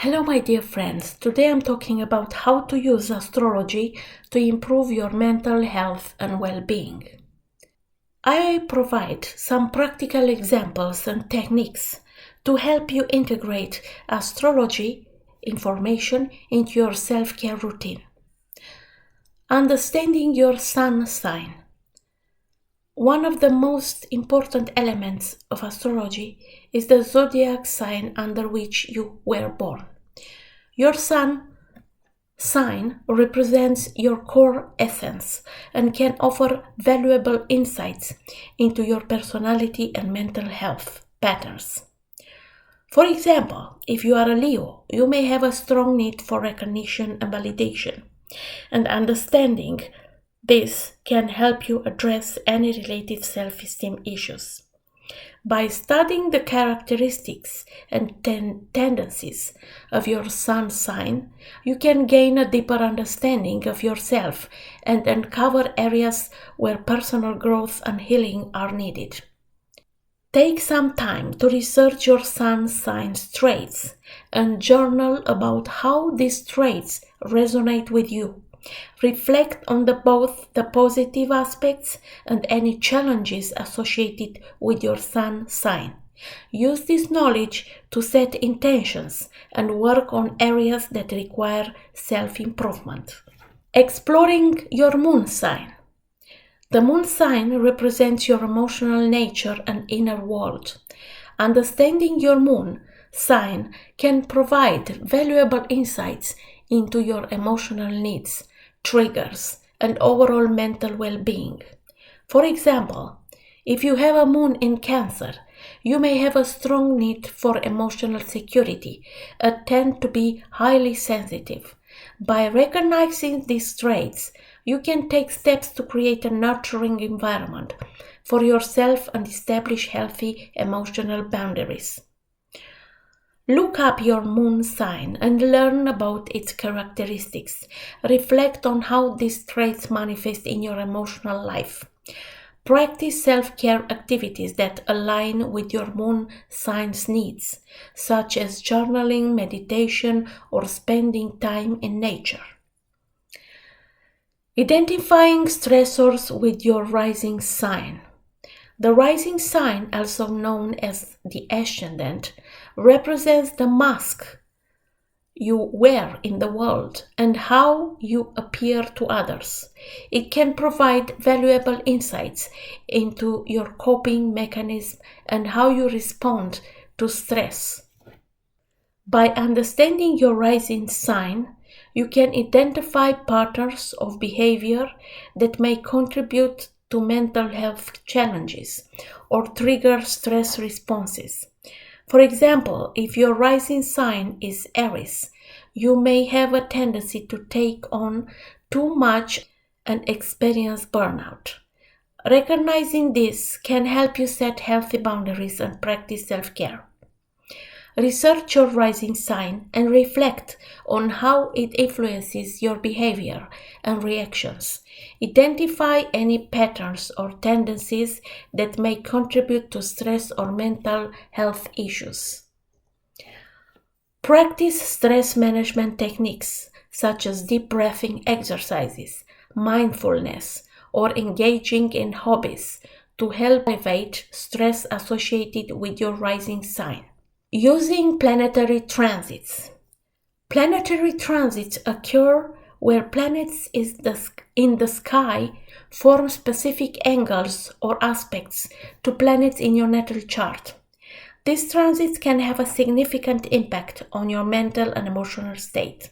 Hello my dear friends, today I'm talking about how to use astrology to improve your mental health and well-being. I provide some practical examples and techniques to help you integrate astrology information into your self-care routine. Understanding your sun sign. One of the most important elements of astrology is the zodiac sign under which you were born. Your sun sign represents your core essence and can offer valuable insights into your personality and mental health patterns. For example, if you are a Leo, you may have a strong need for recognition and validation, and understanding this can help you address any related self-esteem issues. By studying the characteristics and tendencies of your sun sign, you can gain a deeper understanding of yourself and uncover areas where personal growth and healing are needed. Take some time to research your sun sign's traits and journal about how these traits resonate with you. Reflect on both the positive aspects and any challenges associated with your sun sign. Use this knowledge to set intentions and work on areas that require self-improvement. Exploring your moon sign. The moon sign represents your emotional nature and inner world. Understanding your moon sign can provide valuable insights into your emotional needs, triggers, and overall mental well-being. For example, if you have a moon in Cancer, you may have a strong need for emotional security and tend to be highly sensitive. By recognizing these traits, you can take steps to create a nurturing environment for yourself and establish healthy emotional boundaries. Look up your moon sign and learn about its characteristics. Reflect on how these traits manifest in your emotional life. Practice self-care activities that align with your moon sign's needs, such as journaling, meditation, or spending time in nature. Identifying stressors with your rising sign. The rising sign, also known as the ascendant, represents the mask you wear in the world and how you appear to others. It can provide valuable insights into your coping mechanism and how you respond to stress. By understanding your rising sign, you can identify patterns of behavior that may contribute to mental health challenges or trigger stress responses. For example, if your rising sign is Aries, you may have a tendency to take on too much and experience burnout. Recognizing this can help you set healthy boundaries and practice self-care. Research your rising sign and reflect on how it influences your behavior and reactions. Identify any patterns or tendencies that may contribute to stress or mental health issues. Practice stress management techniques such as deep breathing exercises, mindfulness, or engaging in hobbies to help alleviate stress associated with your rising sign. Using planetary transits. Planetary transits occur where planets in the sky form specific angles or aspects to planets in your natal chart. These transits can have a significant impact on your mental and emotional state.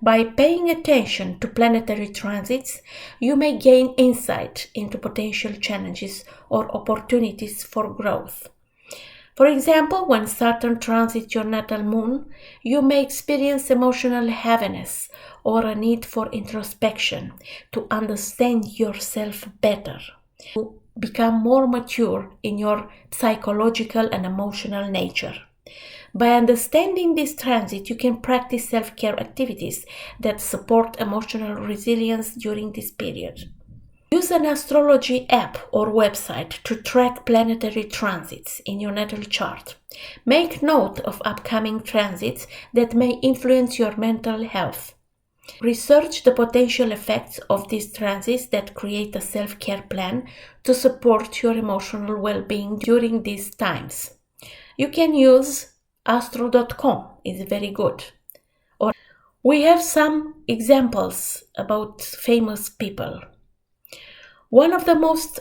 By paying attention to planetary transits, you may gain insight into potential challenges or opportunities for growth. For example, when Saturn transits your natal moon, you may experience emotional heaviness or a need for introspection to understand yourself better. You become more mature in your psychological and emotional nature. By understanding this transit, you can practice self-care activities that support emotional resilience during this period. Use an astrology app or website to track planetary transits in your natal chart. Make note of upcoming transits that may influence your mental health. Research the potential effects of these transits that create a self-care plan to support your emotional well-being during these times. You can use astro.com, it's very good. Or we have some examples about famous people. One of the most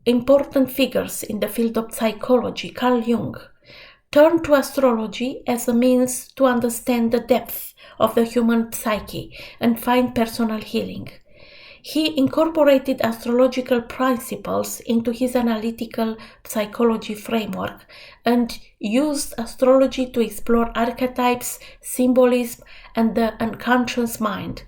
important figures in the field of psychology, Carl Jung, turned to astrology as a means to understand the depth of the human psyche and find personal healing. He incorporated astrological principles into his analytical psychology framework and used astrology to explore archetypes, symbolism, and the unconscious mind.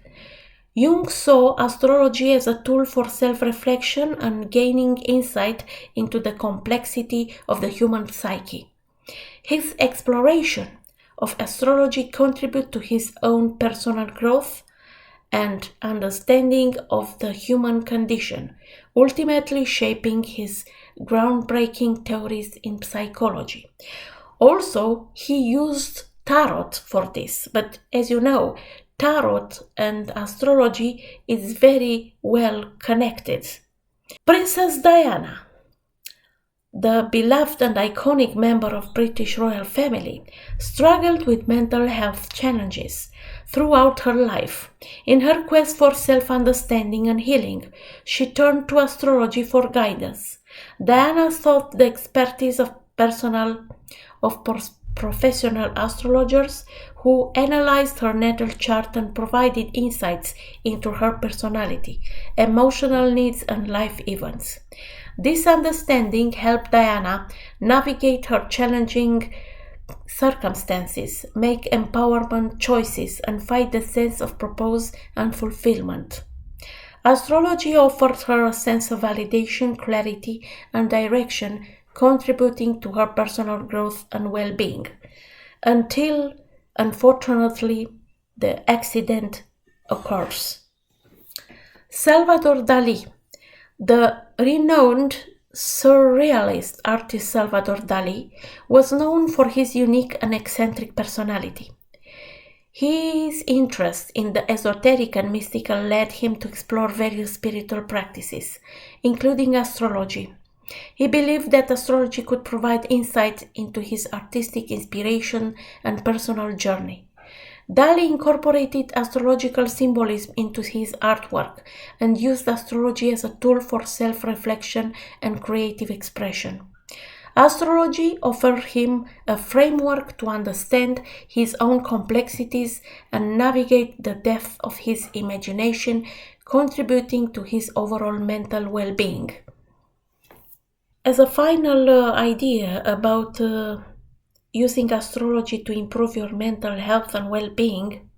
Jung saw astrology as a tool for self-reflection and gaining insight into the complexity of the human psyche. His exploration of astrology contributed to his own personal growth and understanding of the human condition, ultimately shaping his groundbreaking theories in psychology. Also, he used tarot for this, but as you know, tarot and astrology is very well connected. Princess Diana, the beloved and iconic member of British royal family, struggled with mental health challenges throughout her life. In her quest for self-understanding and healing, she turned to astrology for guidance. Diana sought the expertise of professional astrologers who analyzed her natal chart and provided insights into her personality, emotional needs, and life events. This understanding helped Diana navigate her challenging circumstances, make empowerment choices, and find a sense of purpose and fulfillment. Astrology offered her a sense of validation, clarity, and direction, contributing to her personal growth and well-being, until, unfortunately, the accident occurs. Salvador Dali. The renowned surrealist artist Salvador Dali was known for his unique and eccentric personality. His interest in the esoteric and mystical led him to explore various spiritual practices, including astrology. He believed that astrology could provide insight into his artistic inspiration and personal journey. Dali incorporated astrological symbolism into his artwork and used astrology as a tool for self-reflection and creative expression. Astrology offered him a framework to understand his own complexities and navigate the depth of his imagination, contributing to his overall mental well-being. As a final idea about using astrology to improve your mental health and well-being,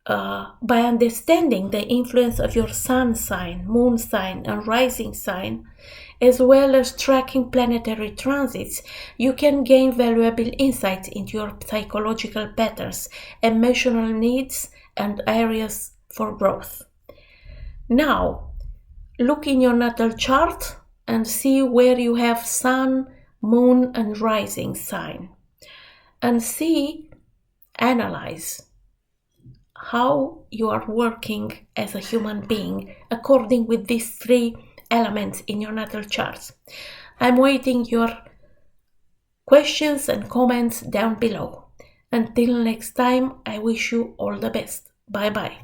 by understanding the influence of your sun sign, moon sign, and rising sign, as well as tracking planetary transits, you can gain valuable insights into your psychological patterns, emotional needs, and areas for growth. Now, look in your natal chart and see where you have sun, moon, and rising sign, and analyze how you are working as a human being according with these three elements in your natal charts. I'm waiting your questions and comments down below. Until next time, I wish you all the best. Bye bye.